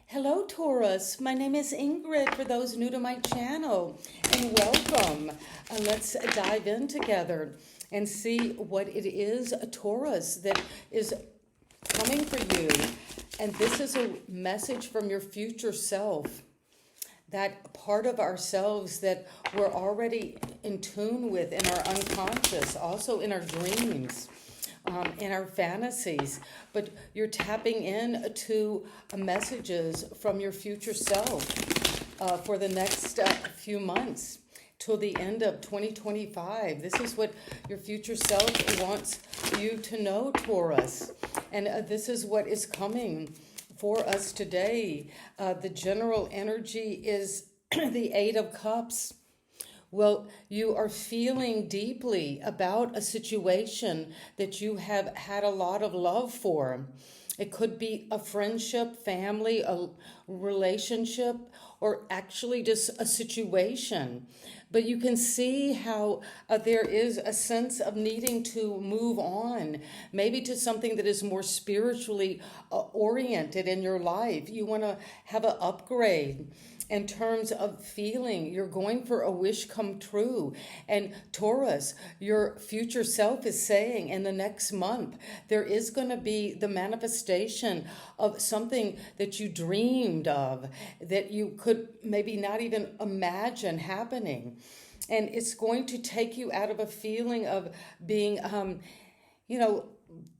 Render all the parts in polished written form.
Hello, Taurus. My name is Ingrid for those new to my channel, and welcome. Let's dive in together and see what it is, a Taurus, that is coming for you. And this is a message from your future self, that part of ourselves that we're already in tune with in our unconscious, also in our dreams. In our fantasies, but you're tapping in to messages from your future self for the next few months till the end of 2025. This is what your future self wants you to know, Taurus, and this is what is coming for us today. The general energy is the Eight of Cups. Well, you are feeling deeply about a situation that you have had a lot of love for. It could be a friendship, family, a relationship, or actually just a situation. But you can see how there is a sense of needing to move on, maybe to something that is more spiritually oriented in your life. You want to have an upgrade in terms of feeling. You're going for a wish come true. And Taurus, your future self is saying in the next month, there is going to be the manifestation of something that you dreamed of, that you could maybe not even imagine happening. And it's going to take you out of a feeling of being,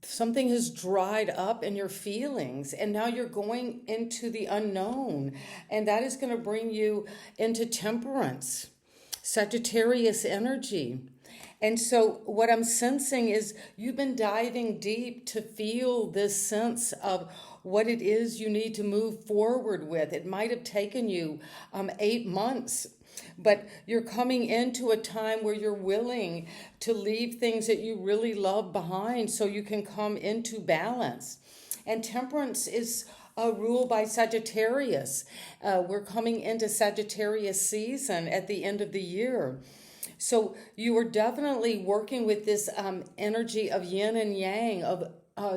something has dried up in your feelings, and now you're going into the unknown, and that is going to bring you into temperance, Sagittarius energy. And so what I'm sensing is you've been diving deep to feel this sense of what it is you need to move forward with. It might have taken you 8 months, but you're coming into a time where you're willing to leave things that you really love behind so you can come into balance. And temperance is ruled by Sagittarius. We're coming into Sagittarius season at the end of the year. So you are definitely working with this energy of yin and yang, of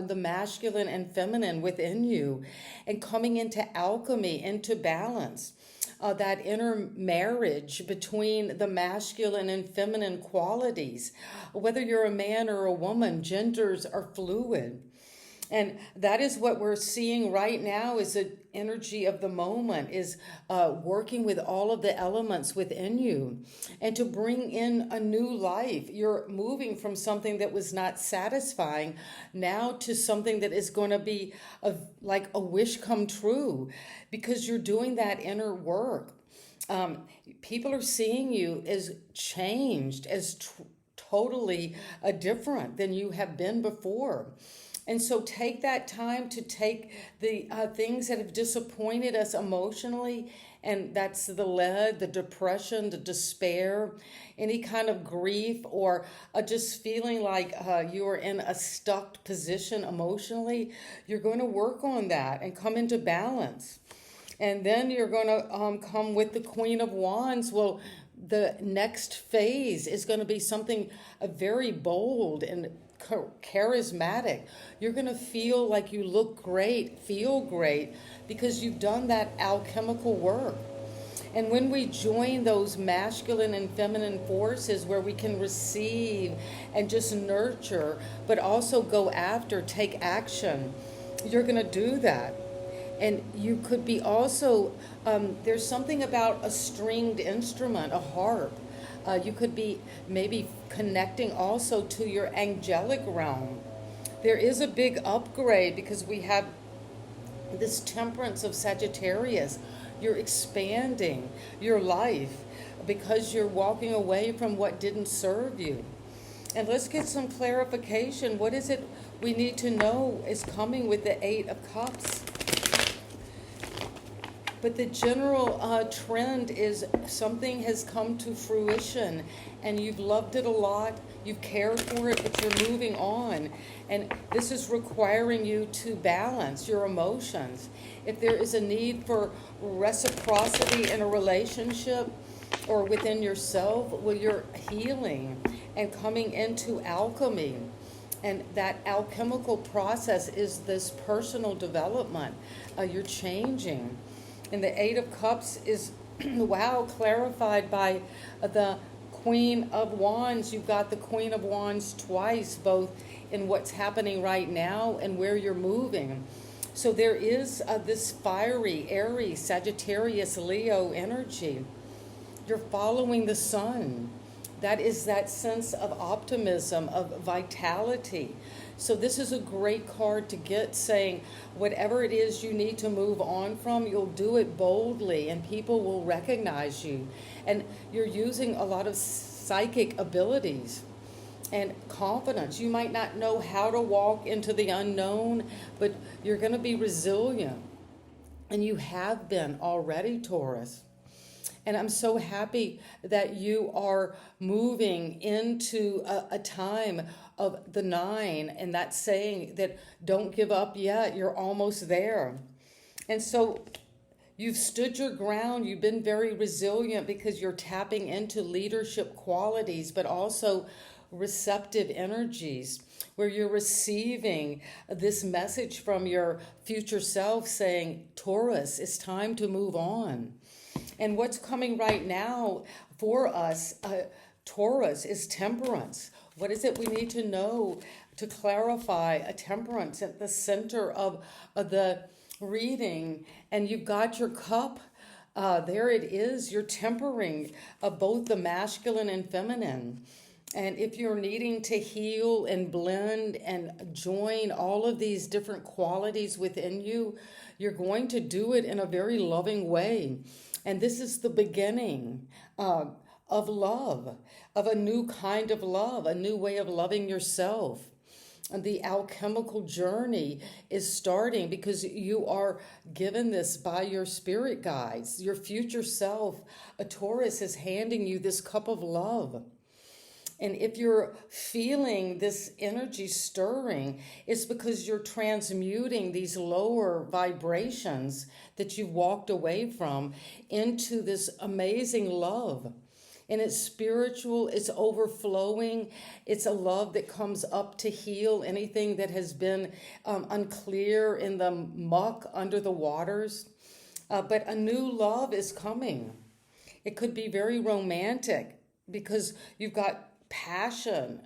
the masculine and feminine within you, and coming into alchemy, into balance. That inner marriage between the masculine and feminine qualities. Whether you're a man or a woman, genders are fluid. And that is what we're seeing right now, is the energy of the moment, is working with all of the elements within you. And to bring in a new life, you're moving from something that was not satisfying now to something that is going to be like a wish come true, because you're doing that inner work. People are seeing you as changed, as totally different than you have been before. And so take that time to take the things that have disappointed us emotionally, and that's the lead, the depression, the despair, any kind of grief, or just feeling like you are in a stuck position emotionally. You're going to work on that and come into balance. And then you're going to come with the Queen of Wands. Well, the next phase is going to be something very bold and charismatic. You're going to feel like you look great, feel great, because you've done that alchemical work. And when we join those masculine and feminine forces where we can receive and just nurture, but also go after, take action, you're going to do that. And you could be also, there's something about a stringed instrument, a harp. You could be maybe connecting also to your angelic realm. There is a big upgrade because we have this temperance of Sagittarius. You're expanding your life because you're walking away from what didn't serve you. And let's get some clarification. What is it we need to know is coming with the Eight of Cups? But the general trend is something has come to fruition, and you've loved it a lot, you've cared for it, but you're moving on. And this is requiring you to balance your emotions. If there is a need for reciprocity in a relationship or within yourself, well, you're healing and coming into alchemy. And that alchemical process is this personal development. You're changing. And the Eight of Cups is, wow, clarified by the Queen of Wands. You've got the Queen of Wands twice, both in what's happening right now and where you're moving. So there is this fiery, airy, Sagittarius, Leo energy. You're following the sun. That is that sense of optimism, of vitality. So this is a great card to get, saying whatever it is you need to move on from, you'll do it boldly and people will recognize you. And you're using a lot of psychic abilities and confidence. You might not know how to walk into the unknown, but you're going to be resilient. And you have been already, Taurus. And I'm so happy that you are moving into a time of the 9, and that's saying that don't give up yet, you're almost there. And so you've stood your ground, you've been very resilient because you're tapping into leadership qualities, but also receptive energies where you're receiving this message from your future self saying, Taurus, it's time to move on. And what's coming right now for us, Taurus, is temperance. What is it we need to know to clarify a temperance at the center of the reading? And you've got your cup. There it is. You're tempering both the masculine and feminine. And if you're needing to heal and blend and join all of these different qualities within you, you're going to do it in a very loving way. And this is the beginning of love, of a new kind of love, a new way of loving yourself. And the alchemical journey is starting because you are given this by your spirit guides. Your future self, a Taurus, is handing you this cup of love. And if you're feeling this energy stirring, it's because you're transmuting these lower vibrations that you've walked away from into this amazing love. And it's spiritual, it's overflowing. It's a love that comes up to heal anything that has been unclear in the muck under the waters. But a new love is coming. It could be very romantic because you've got passion,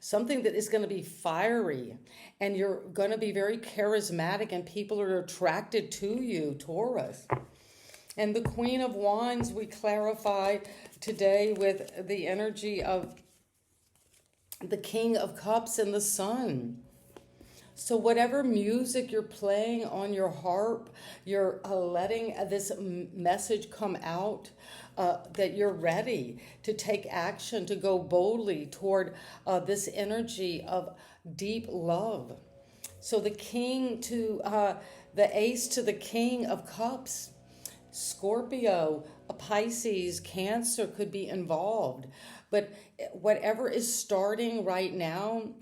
something that is going to be fiery, and you're going to be very charismatic and people are attracted to you, Taurus. And the Queen of Wands, we clarify today with the energy of the King of Cups and the Sun. So whatever music you're playing on your harp, you're letting this message come out, that you're ready to take action, to go boldly toward this energy of deep love. So the king to the ace to the King of Cups, Scorpio, a Pisces, Cancer could be involved. But whatever is starting right now,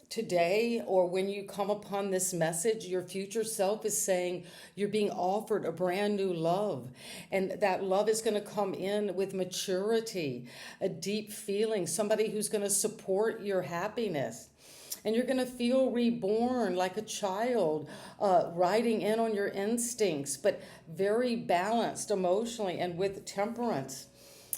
today, or when you come upon this message, your future self is saying you're being offered a brand new love. And that love is going to come in with maturity, a deep feeling, somebody who's going to support your happiness. And you're going to feel reborn like a child, riding in on your instincts, but very balanced emotionally and with temperance.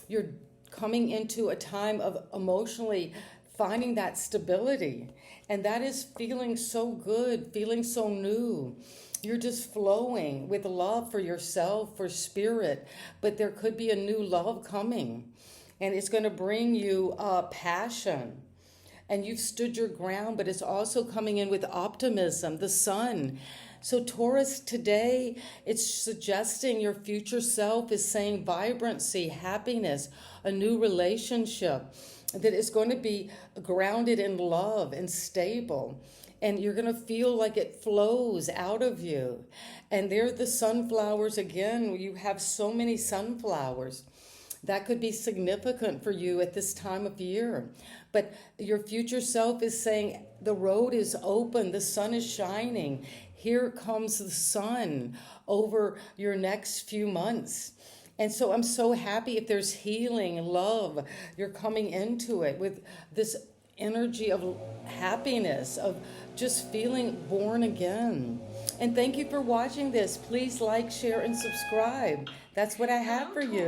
You're coming into a time of emotionally finding that stability. And that is feeling so good, feeling so new. You're just flowing with love for yourself, for spirit. But there could be a new love coming. And it's going to bring you passion. And you've stood your ground, but it's also coming in with optimism, the sun. So Taurus, today, it's suggesting your future self is saying vibrancy, happiness, a new relationship that is going to be grounded in love and stable. And you're going to feel like it flows out of you. And there are the sunflowers again. You have so many sunflowers. That could be significant for you at this time of year. But your future self is saying the road is open, the sun is shining. Here comes the sun over your next few months. And so I'm so happy if there's healing, love, you're coming into it with this energy of happiness, of just feeling born again. And thank you for watching this. Please like, share, and subscribe. That's what I have for you.